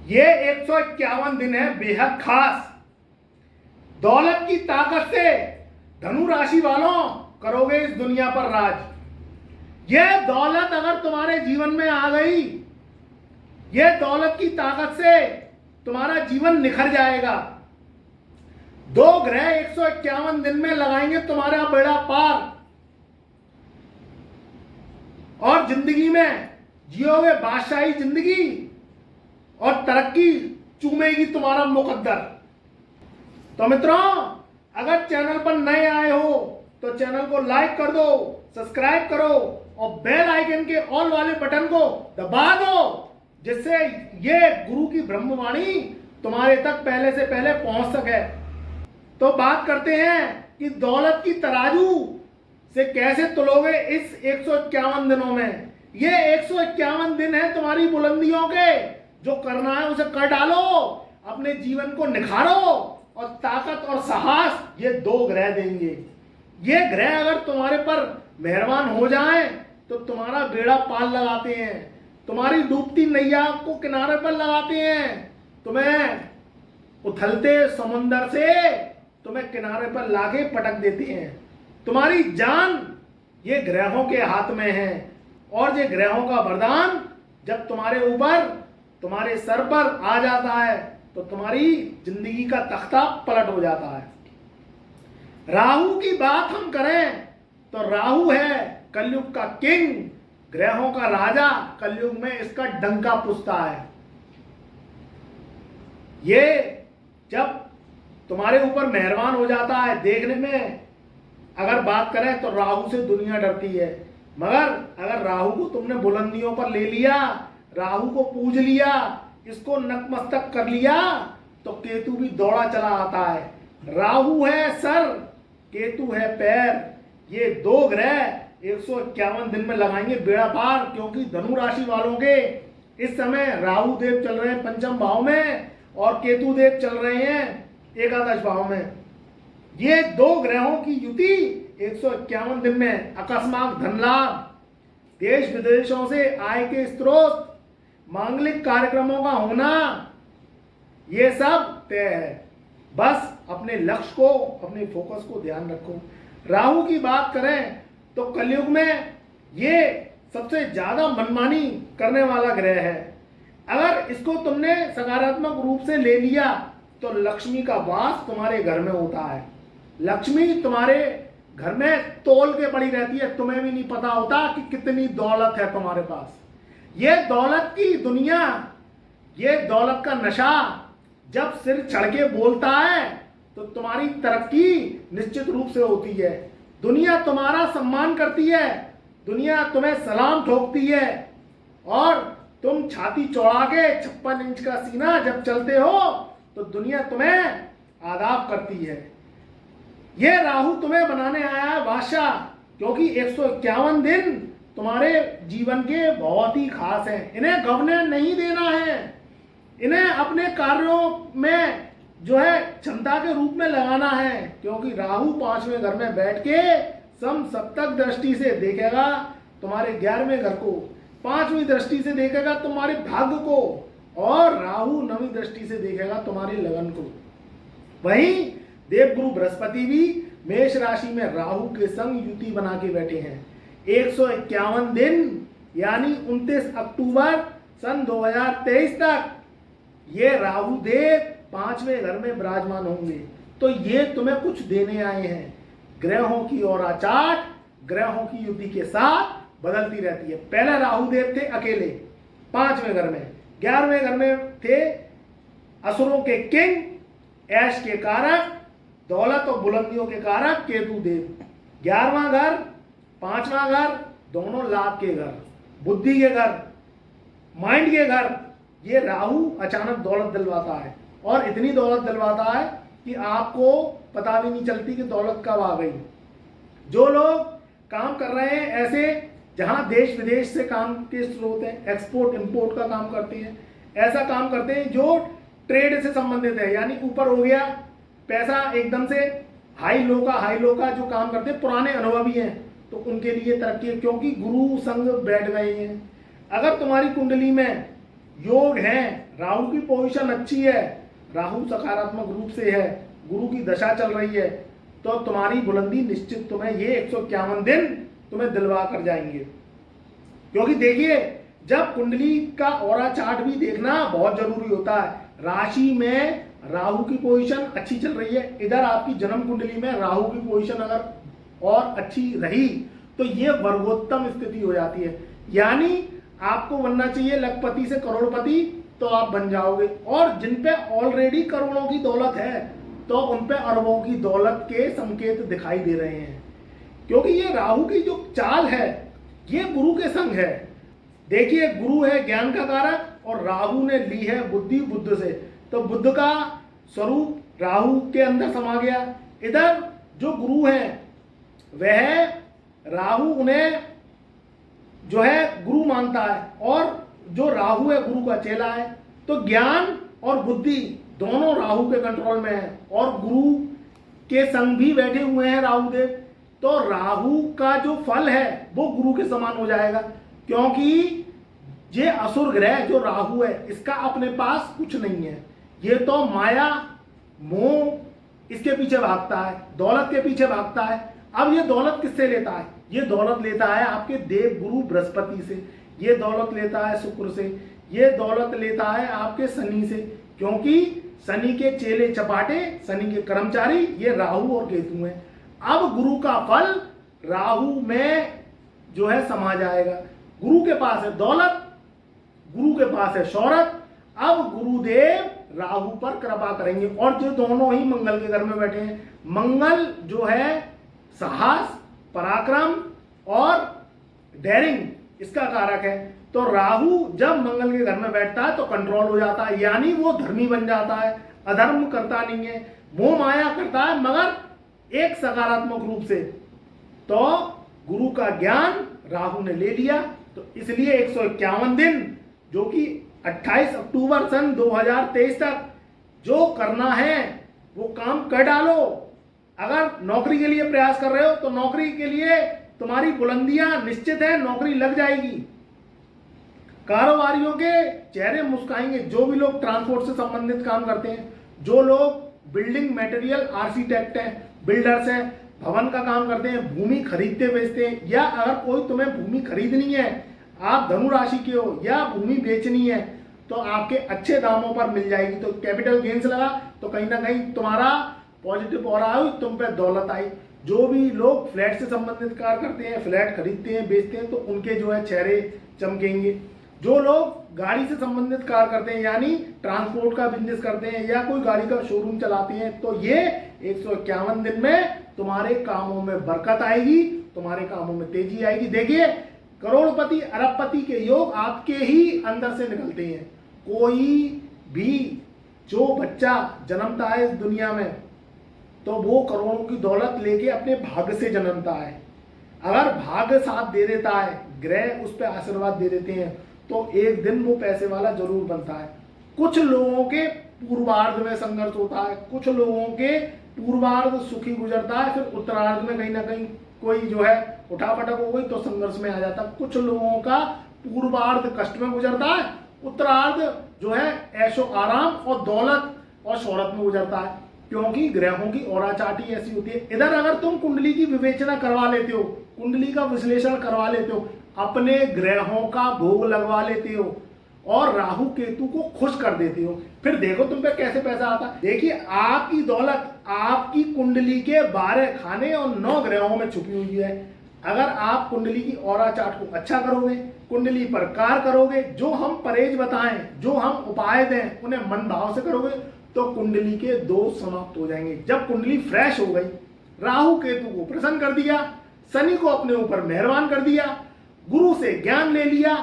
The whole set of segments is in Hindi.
ये 151 दिन है बेहद खास। दौलत की ताकत से धनु राशि वालों करोगे इस दुनिया पर राज। यह दौलत अगर तुम्हारे जीवन में आ गई, यह दौलत की ताकत से तुम्हारा जीवन निखर जाएगा। दो ग्रह 151 दिन में लगाएंगे तुम्हारा बेड़ा पार और जिंदगी में जियोगे बादशाही जिंदगी और तरक्की चूमेगी तुम्हारा मुकद्दर। तो मित्रों, अगर चैनल पर नए आए हो तो चैनल को लाइक कर दो, सब्सक्राइब करो और बेल आइकन के ऑल वाले बटन को दबा दो, जिससे ये गुरु की ब्रह्मवाणी तुम्हारे तक पहले से पहले पहुंच सके। तो बात करते हैं कि दौलत की तराजू से कैसे तुलोगे इस 151 दिनों में। ये 151 दिन है तुम्हारी बुलंदियों के। जो करना है उसे कर डालो, अपने जीवन को निखारो और ताकत और साहस ये दो ग्रह देंगे। ये ग्रह अगर तुम्हारे पर मेहरबान हो जाएं तो तुम्हारा बेड़ा पार लगाते हैं, तुम्हारी डूबती नैया को किनारे पर लगाते हैं, तुम्हें उथलते समुंदर से तुम्हें किनारे पर लाके पटक देते हैं। तुम्हारी जान ये ग्रहों के हाथ में है और ये ग्रहों का वरदान जब तुम्हारे ऊपर, तुम्हारे सर पर आ जाता है तो तुम्हारी जिंदगी का तख्ता पलट हो जाता है। राहु की बात हम करें तो राहु है कलयुग का किंग, ग्रहों का राजा। कलयुग में इसका डंका पुछता है। ये जब तुम्हारे ऊपर मेहरबान हो जाता है, देखने में अगर बात करें तो राहु से दुनिया डरती है, मगर अगर राहु को तुमने बुलंदियों पर ले लिया, राहु को पूज लिया, इसको नतमस्तक कर लिया, तो केतु भी दौड़ा चला आता है। राहु है सर, केतु है पैर। ये दो ग्रह 151 दिन में लगाएंगे बेड़ा पार, क्योंकि धनु राशि वालों के इस समय राहु देव चल रहे हैं पंचम भाव में और केतु देव चल रहे हैं एकादश भाव में। ये दो ग्रहों की युति 151 दिन में अकस्मात धन लाभ, देश विदेशों से आय के स्रोत, मांगलिक कार्यक्रमों का होना, ये सब तय है। बस अपने लक्ष्य को, अपने फोकस को ध्यान रखो। राहु की बात करें तो कलयुग में ये सबसे ज्यादा मनमानी करने वाला ग्रह है। अगर इसको तुमने सकारात्मक रूप से ले लिया तो लक्ष्मी का वास तुम्हारे घर में होता है। लक्ष्मी तुम्हारे घर में तोल के पड़ी रहती है, तुम्हें भी नहीं पता होता कि कितनी दौलत है तुम्हारे पास। ये दौलत की दुनिया, ये दौलत का नशा जब सिर चढ़ के बोलता है तो तुम्हारी तरक्की निश्चित रूप से होती है। दुनिया तुम्हारा सम्मान करती है, दुनिया तुम्हें सलाम ठोकती है और तुम छाती चौड़ा के 56 इंच का सीना जब चलते हो तो दुनिया तुम्हें आदाब करती है। ये राहु तुम्हें बनाने आया है बादशाह, क्योंकि 151 दिन तुम्हारे जीवन के बहुत ही खास हैं। इन्हें गंवने नहीं देना है, इन्हें अपने कार्यों में जो है क्षमता के रूप में लगाना है, क्योंकि राहु 5वें घर में बैठ के सम सप्तक दृष्टि से देखेगा तुम्हारे 11वें घर को, 5वीं दृष्टि से देखेगा तुम्हारे भाग्य को और राहु 9वीं दृष्टि से देखेगा तुम्हारी लगन को। वहीं देवगुरु बृहस्पति भी मेष राशि में राहु के संग युति बना के बैठे हैं। 151 दिन यानी 29 अक्टूबर सन 2023 तक ये राहु देव 5वें घर में विराजमान होंगे। तो ये तुम्हें कुछ देने आए हैं। ग्रहों की और आचाट ग्रहों की युति के साथ बदलती रहती है। पहले राहु देव थे अकेले 5वें घर में, 11वें घर में थे असुरों के किंग, ऐश के कारक, दौलत और बुलंदियों के कारक केतु देव। 11वां घर, 5वां घर दोनों लाभ के घर, बुद्धि के घर, माइंड के घर। ये राहु अचानक दौलत दिलवाता है और इतनी दौलत दिलवाता है कि आपको पता भी नहीं चलती कि दौलत कब आ गई। जो लोग काम कर रहे हैं ऐसे जहां देश विदेश से काम के स्रोत हैं, एक्सपोर्ट इंपोर्ट का काम करते हैं, ऐसा काम करते हैं जो ट्रेड से संबंधित है, यानी ऊपर हो गया पैसा एकदम से, हाई लो का जो काम करते हैं, पुराने अनुभवी हैं तो उनके लिए तरक्की है, क्योंकि गुरु संग बैठ गए हैं। अगर तुम्हारी कुंडली में योग हैं, राहु की पोजीशन अच्छी है, राहु सकारात्मक रूप से है, गुरु की दशा चल रही है, तो तुम्हारी बुलंदी निश्चित तुम्हें ये 151 दिन तुम्हें दिलवा कर जाएंगे। क्योंकि देखिए, जब कुंडली का ऑरा चार्ट भी देखना बहुत जरूरी होता है। राशि में राहु की पोजीशन अच्छी चल रही है, इधर आपकी जन्म कुंडली में राहु की पोजीशन अगर और अच्छी रही तो ये वर्गोत्तम स्थिति हो जाती है। यानी आपको बनना चाहिए लखपति से करोड़पति, तो आप बन जाओगे। और जिन पे ऑलरेडी करोड़ों की दौलत है तो उन पे अरबों की दौलत के संकेत दिखाई दे रहे हैं, क्योंकि ये राहु की जो चाल है ये गुरु के संग है। देखिए, गुरु है ज्ञान का कारक और राहु ने ली है बुद्धि बुद्ध से, तो बुद्ध का स्वरूप राहु के अंदर समा गया। इधर जो गुरु है वह राहु उन्हें जो है गुरु मानता है और जो राहु है गुरु का चेला है। तो ज्ञान और बुद्धि दोनों राहु के कंट्रोल में है और गुरु के संग भी बैठे हुए हैं राहु देव। तो राहु का जो फल है वो गुरु के समान हो जाएगा, क्योंकि ये असुर ग्रह जो राहु है इसका अपने पास कुछ नहीं है। ये तो माया मोह इसके पीछे भागता है, दौलत के पीछे भागता है। अब ये दौलत किससे लेता है? ये दौलत लेता है आपके देव गुरु बृहस्पति से, ये दौलत लेता है शुक्र से, ये दौलत लेता है आपके शनि से, क्योंकि शनि के चेले चपाटे, शनि के कर्मचारी ये राहु और केतु हैं। अब गुरु का फल राहु में जो है समा जाएगा। गुरु के पास है दौलत, गुरु के पास है शौहरत। अब गुरुदेव राहु पर कृपा करेंगे और जो दोनों ही मंगल के घर में बैठे हैं। मंगल जो है साहस, पराक्रम और डेयरिंग इसका कारक है। तो राहु जब मंगल के घर में बैठता है तो कंट्रोल हो जाता है, यानी वो धर्मी बन जाता है, अधर्म करता नहीं है, मोह माया करता है मगर एक सकारात्मक रूप से। तो गुरु का ज्ञान राहु ने ले लिया, तो इसलिए 151 दिन जो कि 28 अक्टूबर सन 2023 तक जो करना है वो काम कर डालो। अगर नौकरी के लिए प्रयास कर रहे हो तो नौकरी के लिए तुम्हारी बुलंदियां निश्चित है, नौकरी लग जाएगी। कारोबारियों के चेहरे मुस्काएंगे, जो भी लोग ट्रांसपोर्ट से संबंधित काम करते हैं, जो लोग बिल्डिंग मटेरियल आर्किटेक्ट हैं, बिल्डर्स हैं, भवन का काम करते हैं, भूमि खरीदते बेचते हैं, या अगर कोई तुम्हें भूमि खरीदनी है, आप धनु राशि के हो या भूमि बेचनी है तो आपके अच्छे दामों पर मिल जाएगी। तो कैपिटल गेन्स लगा तो कहीं ना कहीं तुम्हारा पॉजिटिव ऑरा आई, तुम पे दौलत आई। जो भी लोग फ्लैट से संबंधित कार्य करते हैं, फ्लैट खरीदते हैं बेचते हैं, तो उनके जो है चेहरे चमकेंगे। जो लोग गाड़ी से संबंधित कार्य करते हैं यानी ट्रांसपोर्ट का बिजनेस करते हैं या कोई गाड़ी का शोरूम चलाते हैं, तो ये 151 दिन में तुम्हारे कामों में बरकत आएगी, तुम्हारे कामों में तेजी आएगी। देखिए, करोड़पति अरबपति के योग आपके ही अंदर से निकलते हैं। कोई भी जो बच्चा जन्मता है इस दुनिया में तो वो करोड़ों की दौलत लेके अपने भाग्य से जन्मता है। अगर भाग्य साथ दे देता है, ग्रह उस पर आशीर्वाद दे देते हैं, तो एक दिन वो पैसे वाला जरूर बनता है। कुछ लोगों के पूर्वार्ध में संघर्ष होता है, कुछ लोगों के पूर्वार्ध सुखी गुजरता है, फिर उत्तरार्ध में कहीं ना कहीं कोई जो है उठापटक हो गई तो संघर्ष में आ जाता है। कुछ लोगों का पूर्वार्ध कष्ट में गुजरता है, उत्तरार्ध जो है ऐशो आराम और दौलत और शौहरत में गुजरता है, क्योंकि ग्रहों की औरा चाटी ऐसी होती है। इधर अगर तुम कुंडली की विवेचना करवा लेते हो, कुंडली का विश्लेषण करवा लेते हो, अपने ग्रहों का भोग लगवा लेते हो और राहु केतु को खुश कर देते हो, फिर देखो तुम पे कैसे पैसा आता है। देखिए, आपकी दौलत आपकी कुंडली के 12 खाने और 9 ग्रहों में छुपी हुई है। अगर आप कुंडली की ऑरा चार्ट को अच्छा करोगे, कुंडली पर कार्य करोगे, जो हम परहेज बताएं, जो हम उपाय दें उन्हें मन भाव से करोगे, तो कुंडली के दोष समाप्त हो जाएंगे। जब कुंडली फ्रेश हो गई, राहु केतु को प्रसन्न कर दिया, शनि को अपने ऊपर मेहरबान कर दिया, गुरु से ज्ञान ले लिया,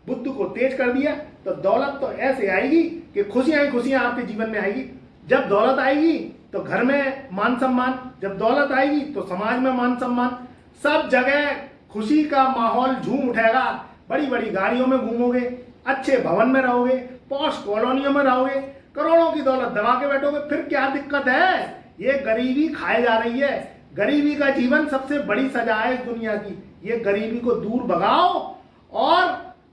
बुद्ध को तेज कर दिया, तो दौलत तो ऐसे आएगी कि खुशियां ही खुशियां आपके जीवन में आएगी। जब दौलत आएगी तो घर में मान सम्मान, जब दौलत आएगी तो समाज में मान सम्मान, सब जगह खुशी का माहौल झूम उठेगा। बड़ी बड़ी गाड़ियों में घूमोगे, अच्छे भवन में रहोगे, पॉश कॉलोनियों में रहोगे, करोड़ों की दौलत दबा के बैठोगे, फिर क्या दिक्कत है? ये गरीबी खाए जा रही है। गरीबी का जीवन सबसे बड़ी सजा है इस दुनिया की। ये गरीबी को दूर भगाओ और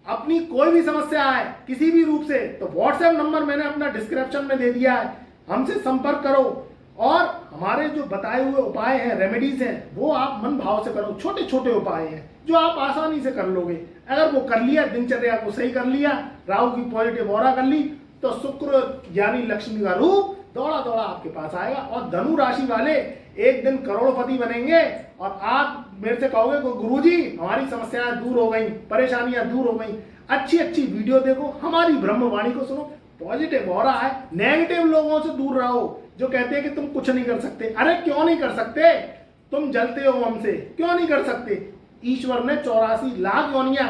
अपनी कोई भी समस्या है किसी भी रूप से, तो व्हाट्सएप नंबर मैंने अपना डिस्क्रिप्शन में दे दिया है, हमसे संपर्क करो। और हमारे जो बताए हुए उपाय हैं, रेमेडीज हैं, वो आप मन भाव से करो। छोटे छोटे उपाय हैं जो आप आसानी से कर लोगे। अगर वो कर लिया, दिनचर्या को सही कर लिया, राहु की पॉजिटिव ऑरा कर ली, तो शुक्र यानी लक्ष्मी का रूप दौड़ा दौड़ा आपके पास आएगा। और धनु राशि वाले एक दिन करोड़पति बनेंगे। और आप मेरे से कहोगे कि गुरुजी हमारी समस्याएं दूर हो गई, परेशानियां दूर हो गई। अच्छी अच्छी वीडियो देखो, हमारी ब्रह्मवाणी को सुनो, पॉजिटिव ऑरा है। नेगेटिव लोगों से दूर रहो जो कहते हैं कि तुम कुछ नहीं कर सकते। अरे क्यों नहीं कर सकते? तुम जलते हो हमसे, क्यों नहीं कर सकते? ईश्वर ने 84 लाख योनियां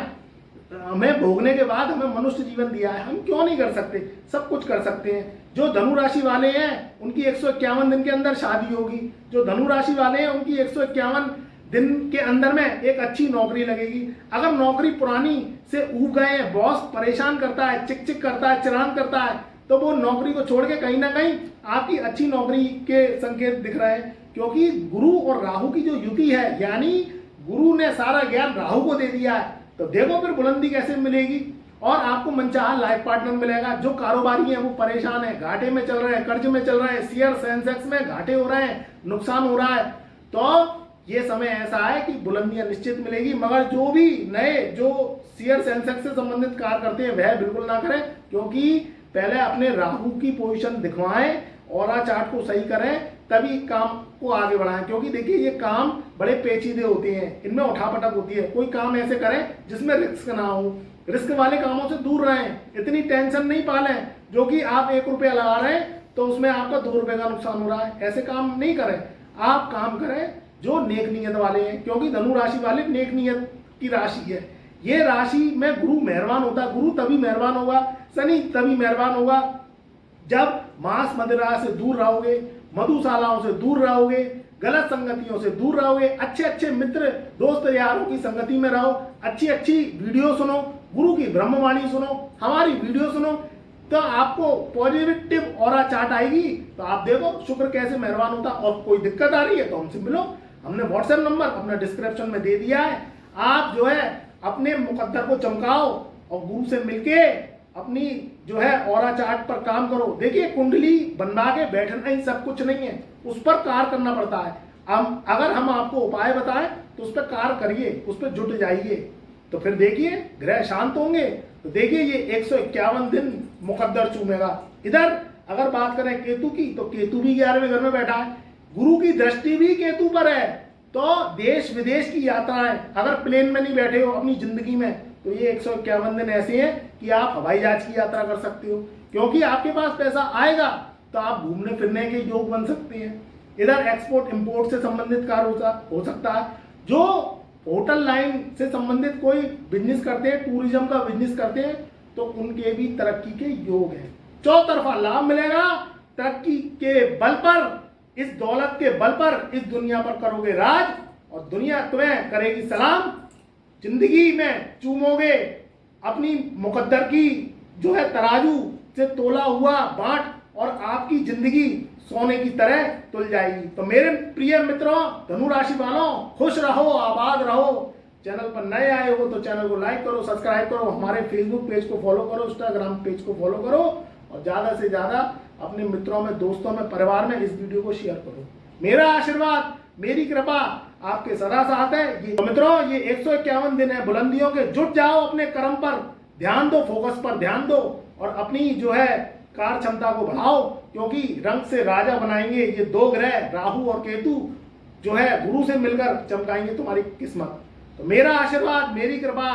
हमें भोगने के बाद हमें मनुष्य जीवन दिया है, हम क्यों नहीं कर सकते? सब कुछ कर सकते हैं। जो धनु राशि वाले हैं उनकी 151 दिन के अंदर शादी होगी। जो धनु राशि वाले हैं उनकी 151 दिन के अंदर में एक अच्छी नौकरी लगेगी। अगर नौकरी पुरानी से ऊब गए हैं, बॉस परेशान करता है, चिक चिक करता है, चिरान करता है, तो वो नौकरी को छोड़ के कहीं ना कहीं आपकी अच्छी नौकरी के संकेत दिख रहे हैं। क्योंकि गुरु और राहु की जो युति है, यानी गुरु ने सारा ज्ञान राहु को दे दिया है, तो देखो फिर बुलंदी कैसे मिलेगी। और आपको मनचाहा लाइफ पार्टनर मिलेगा। जो कारोबारी हैं वो परेशान है, घाटे में चल रहे हैं, कर्ज में चल रहे हैं, शेयर सेंसेक्स में घाटे हो रहे हैं, नुकसान हो रहा है, तो ये समय ऐसा है कि बुलंदियां निश्चित मिलेगी। मगर जो भी नए जो शेयर सेंसेक्स से संबंधित कार्य करते हैं वह बिल्कुल ना करें, क्योंकि पहले अपने राहु की पोजीशन दिखवाएं, ऑरा चार्ट को सही करें, तभी काम को आगे बढ़ाएं। क्योंकि देखिए ये काम बड़े पेचीदे होते हैं, इनमें उठापटक होती है। कोई काम ऐसे करें जिसमें रिस्क ना हो। रिस्क वाले कामों से दूर रहें, इतनी टेंशन नहीं पालें जो कि आप 1 रुपया लगा रहे हैं तो उसमें आपका 2 रुपये का नुकसान हो रहा है। ऐसे काम नहीं करें। आप काम करें जो नेक नियत वाले हैं, क्योंकि धनु राशि वाले नेक नियत की राशि है। ये राशि में गुरु मेहरबान होता है। गुरु तभी मेहरबान होगा, शनि तभी मेहरबान होगा जब मांस मदिरा से दूर रहोगे, मधुशालाओं से दूर रहोगे, गलत संगतियों से दूर रहोगे, अच्छे अच्छे मित्र दोस्त यारों की संगति में रहो, अच्छी अच्छी वीडियो सुनो, गुरु की ब्रह्मवाणी सुनो, हमारी वीडियो सुनो, तो आपको पॉजिटिव ऑरा चार्ट आएगी। तो आप देखो शुक्र कैसे मेहरबान होता। और कोई दिक्कत आ रही है तो हमसे मिलो, हमने व्हाट्सएप नंबर अपना डिस्क्रिप्शन में दे दिया है। आप जो है अपने मुकद्दर को चमकाओ और गुरु से मिलके अपनी जो है ऑरा चार्ट पर काम करो। देखिए कुंडली बनवा के बैठना ही सब कुछ नहीं है, उस पर कार्य करना पड़ता है। अगर हम आपको उपाय बताएं तो उस पर कार्य करिए, उस पर जुट जाइए, तो फिर देखिए ग्रह शांत होंगे। तो देखिए ये 151 दिन मुकद्दर चूमेगा। इधर अगर बात करें केतु की, तो केतु भी 11वें घर में बैठा है, गुरु की दृष्टि भी केतु पर है। तो देश विदेश की यात्राएं, अगर प्लेन में नहीं बैठे हो अपनी जिंदगी में, तो ये 151 दिन ऐसे हैं कि आप हवाई जहाज की यात्रा कर सकते हो, क्योंकि आपके पास पैसा आएगा तो आप घूमने फिरने के योग बन सकते हैं। इधर एक्सपोर्ट इंपोर्ट से संबंधित कार्य हो सकता है। जो होटल लाइन से संबंधित कोई बिजनेस करते हैं, टूरिज्म का बिजनेस करते हैं, तो उनके भी तरक्की के योग हैं। चौतरफा लाभ मिलेगा तरक्की के बल पर, इस दौलत के बल पर इस दुनिया पर करोगे राज, और दुनिया तुम्हें करेगी सलाम। जिंदगी में चूमोगे अपनी मुकद्दर की जो है तराजू से तोला हुआ बाट, और आपकी जिंदगी सोने की तरह तुल जाएगी। तो मेरे प्रिय मित्रों, धनु राशि वालों, खुश रहो, आबाद रहो। चैनल पर नए आए हो तो चैनल को लाइक करो, सब्सक्राइब करो, हमारे फेसबुक पेज को फॉलो करो, इंस्टाग्राम पेज को फॉलो करो, और ज्यादा से ज्यादा अपने मित्रों में, दोस्तों में, परिवार में इस वीडियो को शेयर करो। मेरा आशीर्वाद, मेरी कृपा आपके सदा साथ है। तो मित्रों, ये 151 दिन है बुलंदियों के। जुट जाओ, अपने कर्म पर ध्यान दो, फोकस पर ध्यान दो, और अपनी जो है कार्य क्षमता को बढ़ाओ, क्योंकि रंग से राजा बनाएंगे ये 2 ग्रह राहु और केतु, जो है गुरु से मिलकर चमकाएंगे तुम्हारी किस्मत। तो मेरा आशीर्वाद, मेरी कृपा,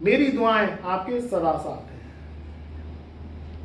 मेरी दुआएं आपके सदा साथ है।